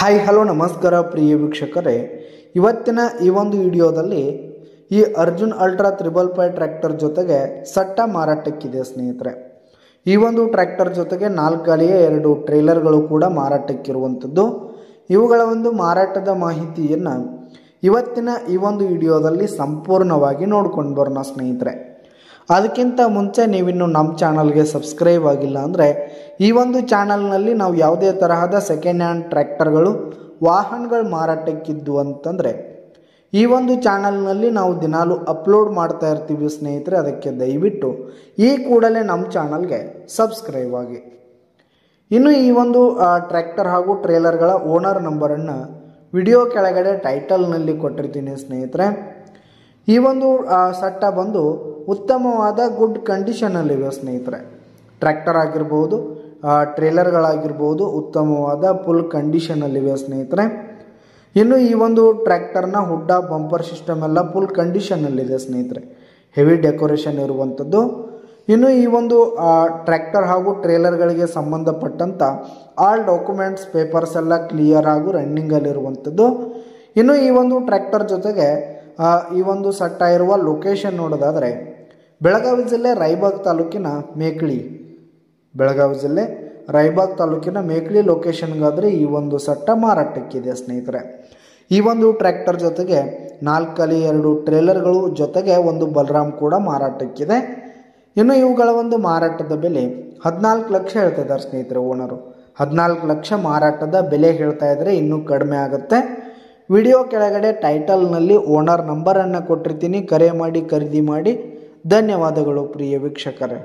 Hi hello ನಮಸ್ಕಾರ ಪ್ರಿಯ ವೀಕ್ಷಕರೇ, ಇವತ್ತಿನ ಈ ಒಂದು ವಿಡಿಯೋದಲ್ಲಿ ಈ ಅರ್ಜುನ್ ಅಲ್ಟ್ರಾ 555 ಟ್ರ್ಯಾಕ್ಟರ್ ಜೊತೆಗೆ ಸಟ್ಟ ಮಾರಾಟಕ್ಕಿದೆ ಸ್ನೇಹಿತರೆ. ಈ ಒಂದು ಟ್ರ್ಯಾಕ್ಟರ್ ಜೊತೆಗೆ 4 ಗಾಲಿಯ 2 ಟ್ರೇಲರ್ಗಳು ಕೂಡ ಮಾರಾಟಕ್ಕಿರುವಂಥದ್ದು. ಇವುಗಳ ಒಂದು ಮಾರಾಟದ ಮಾಹಿತಿಯನ್ನು ಇವತ್ತಿನ ಈ ಒಂದು ವಿಡಿಯೋದಲ್ಲಿ ಸಂಪೂರ್ಣವಾಗಿ ನೋಡ್ಕೊಂಡು ಬರೋಣ ಸ್ನೇಹಿತರೆ. ಅದಕ್ಕಿಂತ ಮುಂಚೆ ನೀವಿನ್ನು ನಮ್ಮ ಚಾನಲ್ಗೆ ಸಬ್ಸ್ಕ್ರೈಬ್ ಆಗಿಲ್ಲ ಅಂದರೆ ಈ ಒಂದು ಚಾನಲ್ನಲ್ಲಿ ನಾವು ಯಾವುದೇ ತರಹದ ಸೆಕೆಂಡ್ ಹ್ಯಾಂಡ್ ಟ್ರ್ಯಾಕ್ಟರ್ಗಳು ವಾಹನಗಳು ಮಾರಾಟಕ್ಕಿದ್ದು ಅಂತಂದರೆ ಈ ಒಂದು ಚಾನಲ್ನಲ್ಲಿ ನಾವು ದಿನಾಲು ಅಪ್ಲೋಡ್ ಮಾಡ್ತಾ ಇರ್ತೀವಿ ಸ್ನೇಹಿತರೆ. ಅದಕ್ಕೆ ದಯವಿಟ್ಟು ಈ ಕೂಡಲೇ ನಮ್ಮ ಚಾನಲ್ಗೆ ಸಬ್ಸ್ಕ್ರೈಬ್ ಆಗಿ. ಇನ್ನು ಈ ಒಂದು ಟ್ರ್ಯಾಕ್ಟರ್ ಹಾಗೂ ಟ್ರೇಲರ್ಗಳ ಓನರ್ ನಂಬರನ್ನು ವಿಡಿಯೋ ಕೆಳಗಡೆ ಟೈಟಲ್ನಲ್ಲಿ ಕೊಟ್ಟಿರ್ತೀನಿ ಸ್ನೇಹಿತರೆ. ಈ ಒಂದು ಸಟ್ಟ ಬಂದು ಉತ್ತಮವಾದ ಗುಡ್ ಕಂಡೀಷನಲ್ಲಿವೆ ಸ್ನೇಹಿತರೆ. ಟ್ರ್ಯಾಕ್ಟರ್ ಆಗಿರ್ಬೋದು, ಟ್ರೇಲರ್ಗಳಾಗಿರ್ಬೋದು ಉತ್ತಮವಾದ ಫುಲ್ ಕಂಡೀಷನಲ್ಲಿವೆ ಸ್ನೇಹಿತರೆ. ಇನ್ನು ಈ ಒಂದು ಟ್ರ್ಯಾಕ್ಟರ್ನ ಹುಡ್ಡ ಬಂಪರ್ ಸಿಸ್ಟಮ್ ಎಲ್ಲ ಫುಲ್ ಕಂಡೀಷನಲ್ಲಿದೆ ಸ್ನೇಹಿತರೆ. ಹೆವಿ ಡೆಕೋರೇಷನ್ ಇರುವಂಥದ್ದು. ಇನ್ನು ಈ ಒಂದು ಟ್ರ್ಯಾಕ್ಟರ್ ಹಾಗೂ ಟ್ರೇಲರ್ಗಳಿಗೆ ಸಂಬಂಧಪಟ್ಟಂಥ ಆಲ್ ಡಾಕ್ಯುಮೆಂಟ್ಸ್ ಪೇಪರ್ಸ್ ಎಲ್ಲ ಕ್ಲಿಯರ್ ಹಾಗೂ ರನ್ನಿಂಗಲ್ಲಿರುವಂಥದ್ದು. ಇನ್ನು ಈ ಒಂದು ಟ್ರ್ಯಾಕ್ಟರ್ ಜೊತೆಗೆ ಈ ಒಂದು ಸಟ್ಟ ಇರುವ ಲೊಕೇಶನ್ ನೋಡೋದಾದರೆ ಬೆಳಗಾವಿ ಜಿಲ್ಲೆ ರಾಯಬಾಗ್ ತಾಲೂಕಿನ ಮೇಕಳಿ, ಬೆಳಗಾವಿ ಜಿಲ್ಲೆ ರಾಯಬಾಗ್ ತಾಲೂಕಿನ ಮೇಕಳಿ ಲೊಕೇಶನ್ಗಾದರೆ ಈ ಒಂದು ಸಟ್ಟ ಮಾರಾಟಕ್ಕಿದೆ ಸ್ನೇಹಿತರೆ. ಈ ಒಂದು ಟ್ರ್ಯಾಕ್ಟರ್ ಜೊತೆಗೆ 4 ಗಾಲಿ 2 ಟ್ರೇಲರ್ಗಳು ಜೊತೆಗೆ ಒಂದು ಬಲರಾಮ್ ಕೂಡ ಮಾರಾಟಕ್ಕಿದೆ. ಇನ್ನು ಇವುಗಳ ಒಂದು ಮಾರಾಟದ ಬೆಲೆ 14 ಲಕ್ಷ ಹೇಳ್ತಾ ಇದ್ದಾರೆ ಸ್ನೇಹಿತರೆ ಓನರು. 14 ಲಕ್ಷ ಮಾರಾಟದ ಬೆಲೆ ಹೇಳ್ತಾ ಇದ್ದಾರೆ. ಇನ್ನೂ ಕಡಿಮೆ ಆಗುತ್ತೆ. ವಿಡಿಯೋ ಕೆಳಗಡೆ ಟೈಟಲ್ನಲ್ಲಿ ಓನರ್ ನಂಬರನ್ನು ಕೊಟ್ಟಿರ್ತೀನಿ. ಕರೆ ಮಾಡಿ ಖರೀದಿ ಮಾಡಿ. ಧನ್ಯವಾದಗಳು ಪ್ರಿಯ ವೀಕ್ಷಕರೇ.